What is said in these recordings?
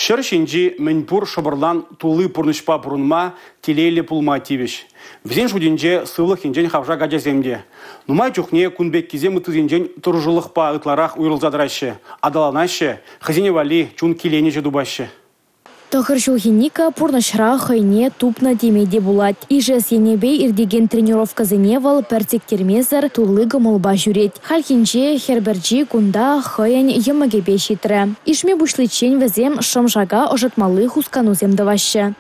Шыр шенжи мінпур шыбырлан тулы пурнышпа пурынма телейлі пулма тивеш. Візен жуденже сывлық енжен хавжа гадяземде. Нумай чухне кунбек кезем ытызенжен тұржылық па ытларақ уйрылзадырашы. Адаланашы, хазине вали чун келене жедубашы. Тахыр жылхиника пурнашра хайне тупна демеде булат. Ижес енебей ирдеген тренировка зеневал пертик термезер тулы гымылба жүрет. Халхинче херберджи кунда хаян емагебе шитре. Ишме бушлычен везем шамжага ожатмалы хускану земдаваще.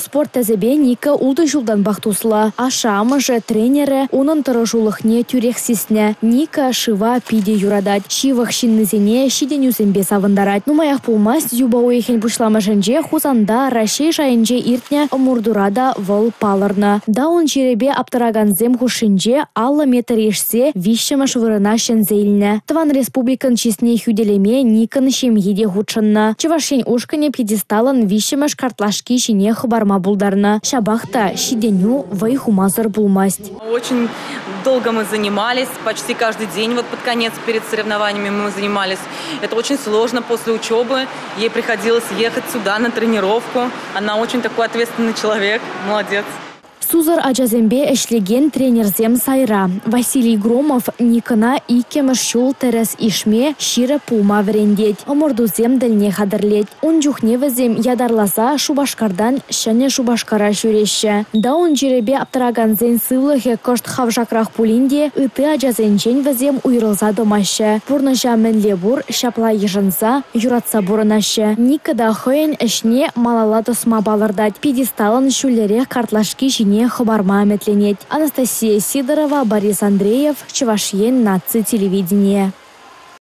Спорт тәзебе Ника улды жылдан бақтусла. Ашамы же тренері оның тұрыжулықне түрексесіне. Ника шыва пиде юрадат. Шивық шиннызене шиден үзембе савындарат. Нумаях пулмас зюба ойхен бұшламы жынже хузанда рашей жайынже иртне омурдурада выл палырны. Даун жеребе аптыраган зем хушинже алла метр ешсе вишшема швырына шензейліне. Тван республикан чесне хюделеме Никан шемьеде худшынна. Чевашен ушкане пьедесталан вишшема шкартлашки шине хыбарма булдарна. Шабахта шиденю вайхумазар булмасть. Очень долго мы занимались, почти каждый день вот под конец перед соревнованиями мы занимались. Это очень сложно после учебы. Ей приходилось ехать сюда на тренировку. Она очень такой ответственный человек. Молодец. Сузар аджазембе эшлеген тренерзем сайра. Василий Громов Никана икемеш шул терес ишме шире пулма верендет. Омордузем дельне хадырлет. Он жухневезем ядарласа шубашкардан шане шубашкара жүреше. Да он жеребе аптыраганзен сывлыхе кошт хавжакрах пулинде ыты аджазенчен везем уйрылза домаще. Пурныжа менле бур шапла ежынса юратса бурынаще. Никада хойен эшне малала тосма балырдать. Пьедесталын шулере картлашки жине хабарма метленет. Анастасия Сидорова, Борис Андреев, Чевашьен, Наци телевидение.